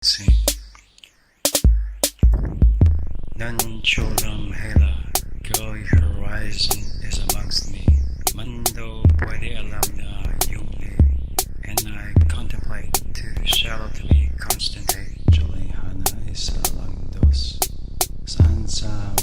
Sing. Nancholam hela, glory horizon is amongst me. Mundo puede alam na yumli, and I contemplate too shallow to be constantate. Juling hana is along dos. Sansa